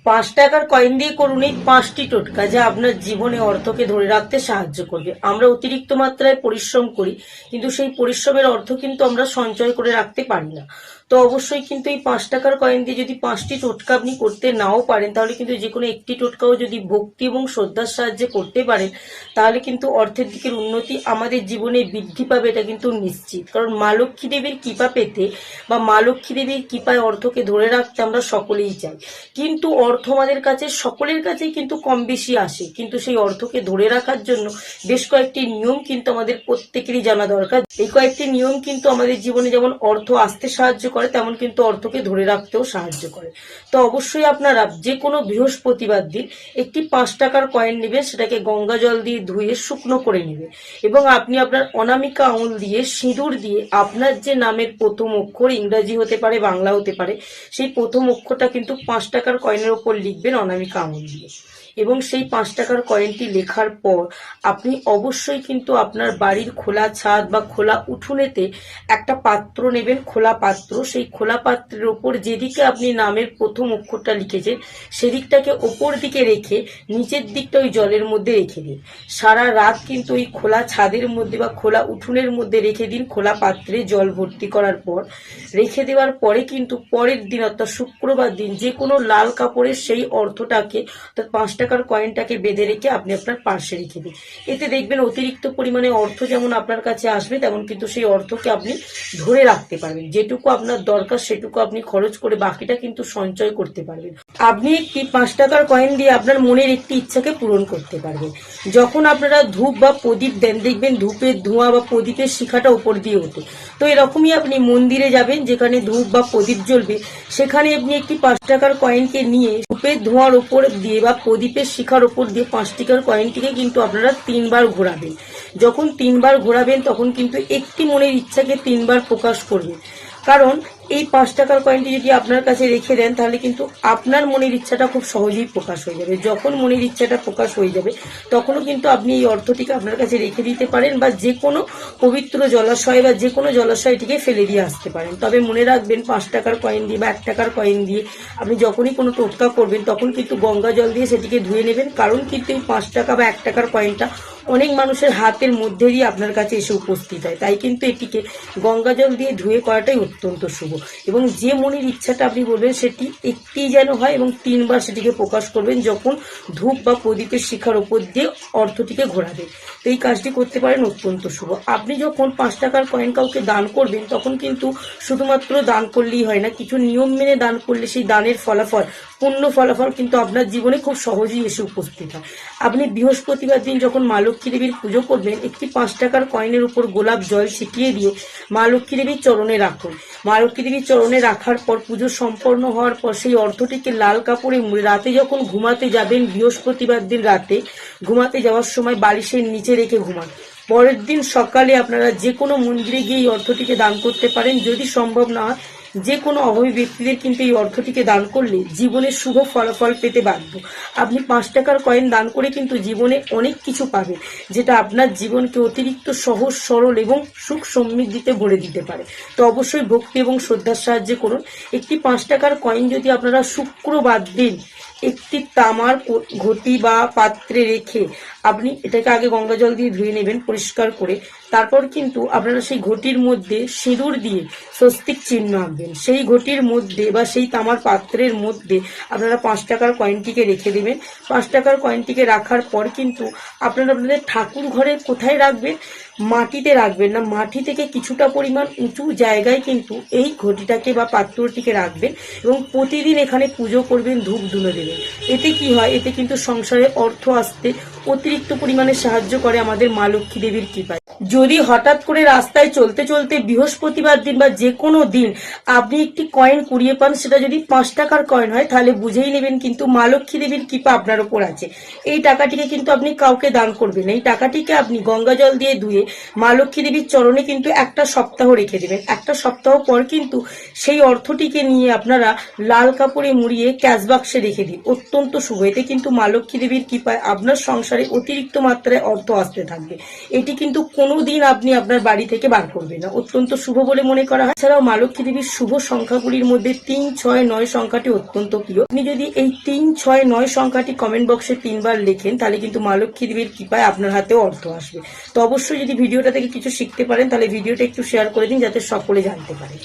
৫ টাকার কয়েন দিয়ে করুন এই ৫টি টোটকা, যা আপনার জীবনে অর্থকে ধরে রাখতে সাহায্য করবে। আমরা অতিরিক্ত মাত্রায় পরিশ্রম করি, কিন্তু সেই পরিশ্রমের অর্থ কিন্তু আমরা সঞ্চয় করে রাখতে পারি না। তো অবশ্যই কিন্তু এই ৫ টাকার কয়েন দিয়ে যদি ৫টি টোটকা আপনি করতে নাও পারেন, তাহলে কিন্তু যে কোনো একটি টোটকাও যদি ভক্তি এবং শ্রদ্ধার সাহায্যে করতে পারেন, তাহলে কিন্তু অর্থের দিকের উন্নতি আমাদের জীবনে বৃদ্ধি পাবে, এটা কিন্তু নিশ্চিত। কারণ মা লক্ষ্মী দেবীর কৃপা পেতে বা মা লক্ষ্মী দেবীর কৃপায় অর্থকে ধরে রাখতে আমরা সকলেই চাই, কিন্তু অর্থ আমাদের কাছে সকলের কাছেই কিন্তু কম বেশি আসে। কিন্তু সেই অর্থকে ধরে রাখার জন্য বেশ কয়েকটি নিয়ম কিন্তু আমাদের প্রত্যেকেরই জানা দরকার। এই কয়েকটি নিয়ম কিন্তু আমাদের জীবনে যেমন অর্থ আসতে সাহায্য করে, তেমন কিন্তু অর্থকে ধরে রাখতেও সাহায্য করে। তো অবশ্যই আপনারা যে কোনো বৃহস্পতিবার দিন একটি ৫ টাকার কয়েন নেবেন, সেটাকে গঙ্গা জল দিয়ে ধুয়ে শুকনো করে নেবেন এবং আপনি আপনার অনামিকা আঙুল দিয়ে সিঁদুর দিয়ে আপনার যে নামের প্রথম অক্ষর, ইংরাজি হতে পারে বাংলা হতে পারে, সেই প্রথম অক্ষরটা কিন্তু ৫ টাকার কয়েনের ওপর লিখবেন অনামিকা আঙুল দিয়ে। এবং সেই ৫ টাকার কয়েনটি লেখার পর আপনি অবশ্যই কিন্তু আপনার বাড়ির খোলা ছাদ বা খোলা উঠোনেতে একটা পাত্র নেবেন, খোলা পাত্র। সেই খোলা পাত্রের ওপর যেদিকে আপনি নামের প্রথম অক্ষরটা লিখেছেন সেদিকটাকে ওপর দিকে রেখে নিচের দিকটা ওই জলের মধ্যে রেখে দিন। সারা রাত কিন্তু ওই খোলা ছাদের মধ্যে বা খোলা উঠোনের মধ্যে রেখে দিন। খোলা পাত্রে জল ভর্তি করার পর রেখে দেওয়ার পরে কিন্তু পরের দিন অর্থাৎ শুক্রবার দিন যে কোনো লাল কাপড়ের সেই অর্থটাকে অর্থাৎ ৫ টাকার কয়েনটাকে বেঁধে রেখে আপনি আপনার পার্শ্বে রেখে দিন। এতে দেখবেন অতিরিক্ত পরিমাণে অর্থ যেমন আপনার কাছে আসবে, তেমন কিন্তু সেই অর্থকে আপনি ধরে রাখতে পারবেন। যেটুকু আপনার দরকার সেটুকু আপনি খরচ করে বাকিটা কিন্তু সঞ্চয় করতে পারবেন। আপনি একটি ৫ টাকার কয়েন দিয়ে আপনার মনের একটি ইচ্ছাকে পূরণ করতে পারবেন। যখন আপনারা ধূপ বা প্রদীপ দেন, দেখবেন ধূপের ধোঁয়া বা প্রদীপের শিখাটা উপর দিয়ে ওঠে। তো এরকমই আপনি মন্দিরে যাবেন, যেখানে ধূপ বা প্রদীপ জ্বলবে, সেখানে আপনি একটি ৫ টাকার কয়েনকে নিয়ে ধূপের ধোঁয়ার ওপর দিয়ে বা প্রদীপের শিখার ওপর দিয়ে ৫ টাকার কয়েনটিকে কিন্তু আপনারা ৩ বার ঘোরাবেন। যখন ৩ বার ঘোরাবেন তখন কিন্তু একটি মনের ইচ্ছাকে ৩ বার প্রকাশ করবেন। কারণ এই ৫ টাকার কয়েনটি যদি আপনার কাছে রেখে দেন, তাহলে কিন্তু আপনার মনের ইচ্ছাটা খুব সহজেই প্রকাশ হয়ে যাবে। যখন মনের ইচ্ছাটা প্রকাশ হয়ে যাবে, তখনও কিন্তু আপনি এই অর্থটিকে আপনার কাছে রেখে দিতে পারেন বা যে কোনো পবিত্র জলাশয় বা যে কোনো জলাশয়টিকে ফেলে দিয়ে আসতে পারেন। তবে মনে রাখবেন, ৫ টাকার কয়েন দিয়ে বা ১ টাকার কয়েন দিয়ে আপনি যখনই কোনো টোটকা করবেন, তখন কিন্তু গঙ্গা জল দিয়ে সেটিকে ধুয়ে নেবেন। কারণ কিন্তু এই ৫ টাকা বা ১ টাকার কয়েনটা অনেক মানুষের হাতের মধ্যে দিয়ে আপনার কাছে এসে উপস্থিত হয়, তাই কিন্তু এটিকে গঙ্গা জল দিয়ে ধুয়ে করাটাই অত্যন্ত শুভ। এবং যে মনের ইচ্ছাটা আপনি বলবেন সেটি একটি যেন হয় এবং ৩ বার সেটিকে প্রকাশ করবেন যখন ধূপ বা প্রদীপের শিখার ওপর দিয়ে অর্থটিকে ঘোরাবেন। তো এই কাজটি করতে পারেন, অত্যন্ত শুভ। আপনি যখন ৫ টাকার কয়েন কাউকে দান করবেন, তখন কিন্তু শুধুমাত্র দান করলেই হয় না, কিছু নিয়ম মেনে দান করলে সেই দানের ফলাফল, পূর্ণ ফলাফল কিন্তু আপনার জীবনে খুব সহজেই এসে উপস্থিত হয়। আপনি বৃহস্পতিবার দিন যখন মা লক্ষ্মী দেবীর পুজো করবেন, একটি ৫ টাকার কয়েনের উপর গোলাপ জল ছিটিয়ে দিয়ে মা লক্ষ্মী দেবীর চরণে রাখুন। মা লক্ষ্মী দেবীর চরণে রাখার পর পুজো সম্পন্ন হওয়ার পর সেই অর্থটিকে লাল কাপড়ে মুড়ে রাতে যখন ঘুমাতে যাবেন, বৃহস্পতিবার দিন রাতে ঘুমাতে যাওয়ার সময় বালিশের নিচে রেখে ঘুমান। পরের দিন সকালে আপনারা যে কোনো মন্দিরে গিয়ে এই অর্থটিকে দান করতে পারেন। যদি সম্ভব না হয়, যে কোনো অভাবী ব্যক্তিদের কিন্তু এই অর্থটিকে দান করলে জীবনে শুভ ফলাফল পেতে বাধ্য। আপনি ৫ টাকার কয়েন দান করে কিন্তু জীবনে অনেক কিছু পাবেন, যেটা আপনার জীবনকে অতিরিক্ত সহজ সরল এবং সুখ সমৃদ্ধিতে ভরে দিতে পারে। তো অবশ্যই ভক্তি এবং শ্রদ্ধার সাহায্যে করুন। একটি ৫ টাকার কয়েন যদি আপনারা শুক্রবার দিন একটি তামার ঘটি বা পাত্রে রেখে আপনি এটাকে আগে গঙ্গা জল দিয়ে ধুয়ে নেবেন পরিষ্কার করে, তারপর কিন্তু আপনারা সেই ঘটির মধ্যে সিঁদুর দিয়ে স্বস্তিক চিহ্ন আঁকবেন। সেই ঘটির মধ্যে বা সেই তামার পাত্রের মধ্যে আপনারা ৫ টাকার কয়েনটিকে রেখে দেবেন। ৫ টাকার কয়েনটিকে রাখার পর কিন্তু আপনারা আপনাদের ঠাকুর ঘরে কোথায় রাখবেন? মাটিতে রাখবেন না, মাটি থেকে কিছুটা পরিমাণ উঁচু জায়গায় কিন্তু এই ঘটিটাকে বা পাত্রটিকে রাখবেন এবং প্রতিদিন এখানে পুজো করবেন, ধূপ ধুনো দেবেন। এতে কি হয়? এতে কিন্তু সংসারে অর্থ আসতে অতিরিক্ত পরিমাণে সাহায্য করে আমাদের মা লক্ষ্মী দেবীর কৃপায়। যদি হঠাৎ করে রাস্তায় চলতে চলতে বৃহস্পতিবার দিন বা যে কোনো দিন আপনি একটি কয়েন কুড়িয়ে পান, সেটা যদি ৫ টাকার কয়েন হয়, তাহলে বুঝেই নেবেন কিন্তু মা লক্ষ্মী দেবীর কৃপা আপনার ওপর আছে। এই টাকাটিকে কিন্তু আপনি কাউকে দান করবেন। এই টাকাটিকে আপনি গঙ্গা জল দিয়ে ধুয়ে মা লক্ষ্মী দেবীর চরণে কিন্তু একটা সপ্তাহ রেখে দেবেন। একটা সপ্তাহ পর কিন্তু সেই অর্থটিকে নিয়ে আপনারা লাল কাপড়ে মুড়িয়ে ক্যাশ বাক্সে রেখে দিন, অত্যন্ত শুভ। এতে কিন্তু মা লক্ষ্মী দেবীর কৃপায় আপনার সংসারে অতিরিক্ত মাত্রায় অর্থ আসতে থাকবে। এটি কিন্তু কোনোদিন আপনি আপনার বাড়ি থেকে বার করবেন না, অত্যন্ত শুভ বলে মনে করা হয়। এছাড়াও মা লক্ষ্মী দেবীর শুভ সংখ্যাগুলির মধ্যে 3, 6, 9 সংখ্যাটি অত্যন্ত প্রিয়। আপনি যদি এই 3, 6, 9 সংখ্যাটি কমেন্ট বক্সে 3 বার লেখেন তাহলে কিন্তু মা লক্ষ্মী দেবীর কৃপায় আপনার হাতেও অর্থ আসবে। তো অবশ্যই যদি ভিডিওটা থেকে কিছু শিখতে পারেন তাহলে ভিডিওটা একটু শেয়ার করে দিন যাতে সকলে জানতে পারে।